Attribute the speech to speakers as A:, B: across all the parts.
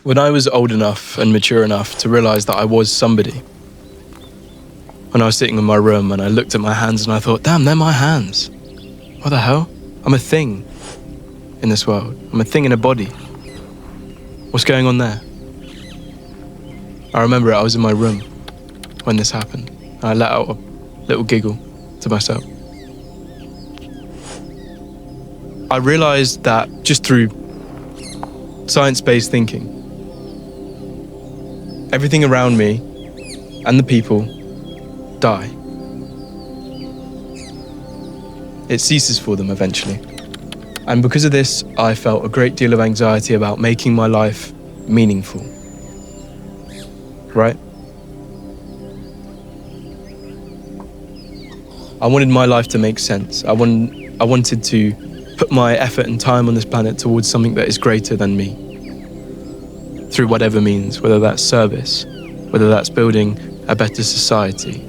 A: When I was old enough and mature enough to realise that I was somebody, when I was sitting in my room and I looked at my hands and I thought, damn, they're my hands. What the hell? I'm a thing in this world. I'm a thing in a body. What's going on there? I remember I was in my room when this happened, and I let out a little giggle to myself. I realised that just through science-based thinking, everything around me and the people die. It ceases for them eventually. And because of this, I felt a great deal of anxiety about making my life meaningful. Right? I wanted my life to make sense. I wanted to put my effort and time on this planet towards something that is greater than me. Through whatever means, whether that's service, whether that's building a better society,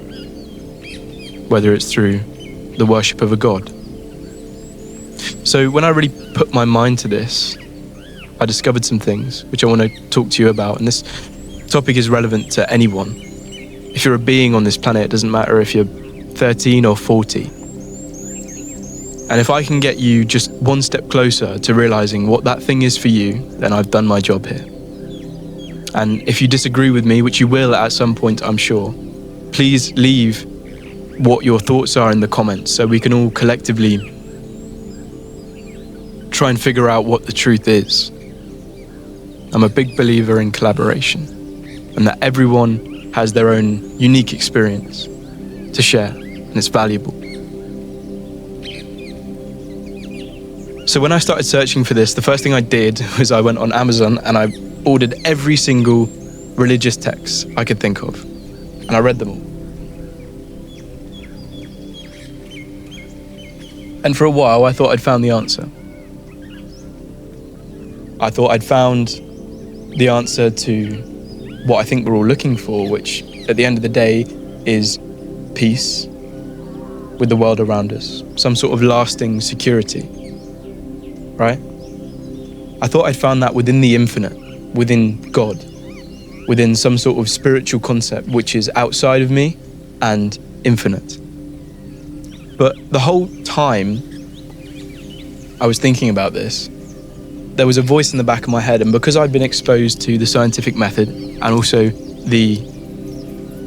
A: whether it's through the worship of a god. So when I really put my mind to this, I discovered some things which I want to talk to you about, and this topic is relevant to anyone. If you're a being on this planet, it doesn't matter if you're 13 or 40. And if I can get you just one step closer to realizing what that thing is for you, then I've done my job here. And if you disagree with me, which you will at some point, I'm sure, please leave what your thoughts are in the comments so we can all collectively try and figure out what the truth is. I'm a big believer in collaboration and that everyone has their own unique experience to share, and it's valuable. So when I started searching for this, the first thing I did was I went on Amazon and I ordered every single religious text I could think of, and I read them all. And for a while, I thought I'd found the answer. I thought I'd found the answer to what I think we're all looking for, which at the end of the day is peace with the world around us, some sort of lasting security, right? I thought I'd found that within the infinite, within God, within some sort of spiritual concept which is outside of me and infinite. But the whole time I was thinking about this, there was a voice in the back of my head, and because I'd been exposed to the scientific method and also the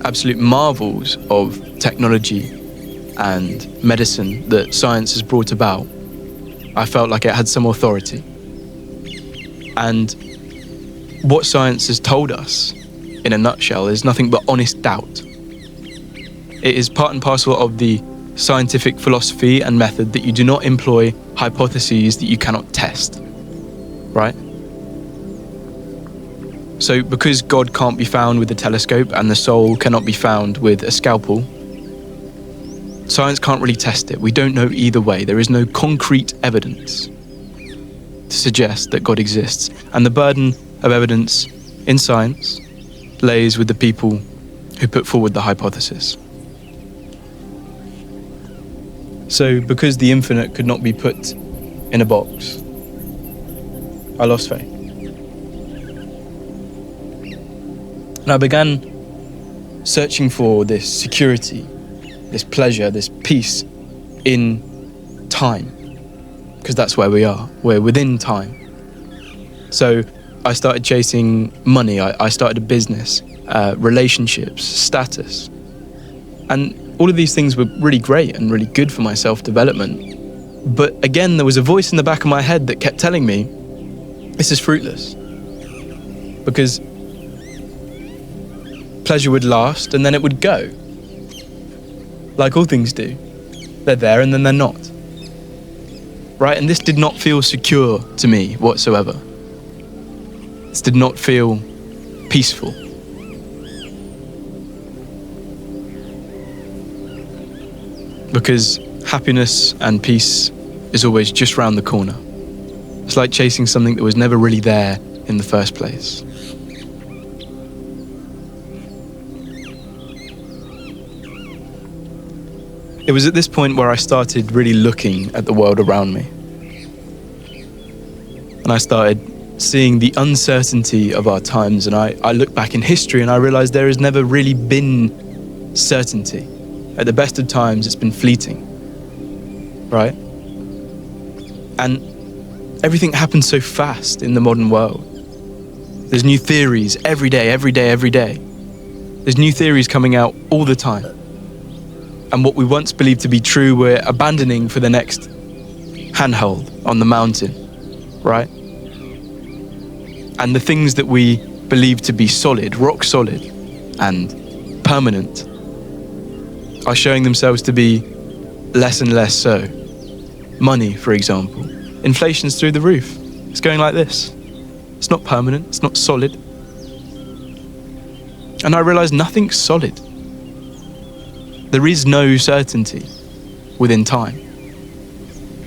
A: absolute marvels of technology and medicine that science has brought about, I felt like it had some authority. And what science has told us, in a nutshell, is nothing but honest doubt. It is part and parcel of the scientific philosophy and method that you do not employ hypotheses that you cannot test, right? So because God can't be found with a telescope and the soul cannot be found with a scalpel, science can't really test it. We don't know either way. There is no concrete evidence to suggest that God exists. And the burden of evidence in science lays with the people who put forward the hypothesis. So because the infinite could not be put in a box, I lost faith. And I began searching for this security, this pleasure, this peace in time, because that's where we are. We're within time. So I started chasing money. I started a business, relationships, status. And all of these things were really great and really good for my self-development. But again, there was a voice in the back of my head that kept telling me, this is fruitless. Because pleasure would last and then it would go. Like all things do. They're there and then they're not. Right? And this did not feel secure to me whatsoever. This did not feel peaceful. Because happiness and peace is always just round the corner. It's like chasing something that was never really there in the first place. It was at this point where I started really looking at the world around me. And I started seeing the uncertainty of our times, and I look back in history and I realize there has never really been certainty. At the best of times, it's been fleeting, right? And everything happens so fast in the modern world. There's new theories every day. There's new theories coming out all the time. And what we once believed to be true, we're abandoning for the next handhold on the mountain, right? And the things that we believe to be solid, rock solid, and permanent are showing themselves to be less and less so. Money, for example. Inflation's through the roof. It's going like this. It's not permanent, it's not solid. And I realized nothing's solid. There is no certainty within time.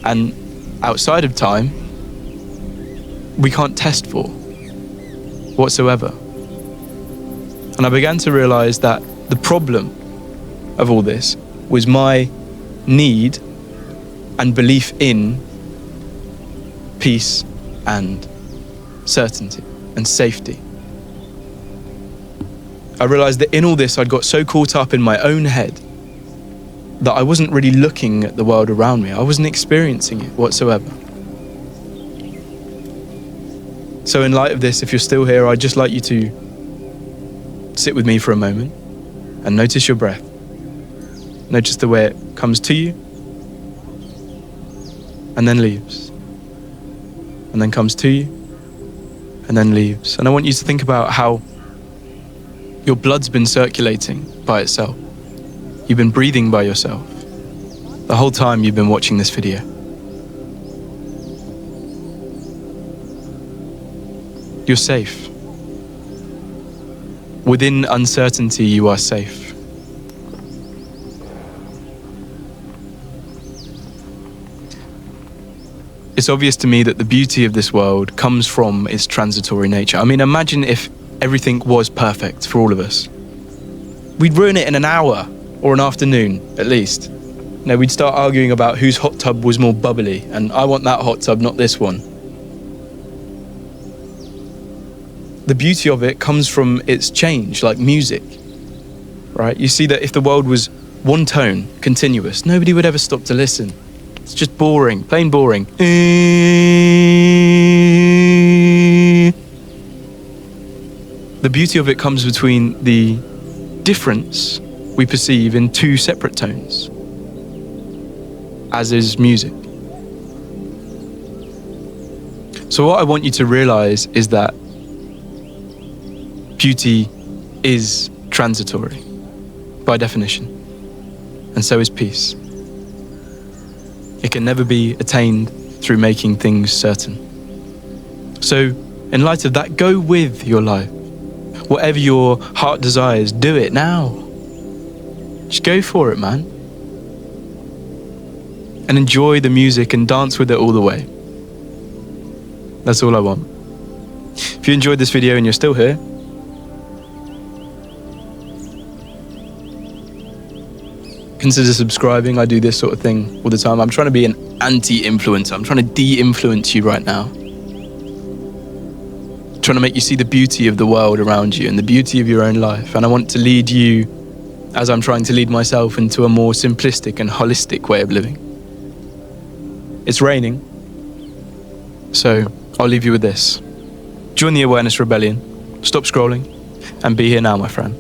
A: And outside of time, we can't test for whatsoever. And I began to realize that the problem of all this was my need and belief in peace and certainty and safety. I realized that in all this, I'd got so caught up in my own head that I wasn't really looking at the world around me. I wasn't experiencing it whatsoever. So in light of this, if you're still here, I'd just like you to sit with me for a moment and notice your breath. Notice the way it comes to you and then leaves. And then comes to you and then leaves. And I want you to think about how your blood's been circulating by itself. You've been breathing by yourself the whole time you've been watching this video. You're safe. Within uncertainty, you are safe. It's obvious to me that the beauty of this world comes from its transitory nature. I mean, imagine if everything was perfect for all of us. We'd ruin it in an hour or an afternoon, at least. You know, we'd start arguing about whose hot tub was more bubbly, and I want that hot tub, not this one. The beauty of it comes from its change, like music, right? You see that if the world was one tone, continuous, nobody would ever stop to listen. It's just boring, plain boring. The beauty of it comes between the difference we perceive in two separate tones, as is music. So what I want you to realize is that beauty is transitory, by definition, and so is peace. It can never be attained through making things certain. So, in light of that, go with your life. Whatever your heart desires, do it now. Just go for it, man. And enjoy the music and dance with it all the way. That's all I want. If you enjoyed this video and you're still here, consider subscribing. I do this sort of thing all the time. I'm trying to be an anti-influencer. I'm trying to de-influence you right now. Trying to make you see the beauty of the world around you and the beauty of your own life. And I want to lead you, as I'm trying to lead myself, into a more simplistic and holistic way of living. It's raining, so I'll leave you with this. Join the Awareness Rebellion, stop scrolling, and be here now, my friend.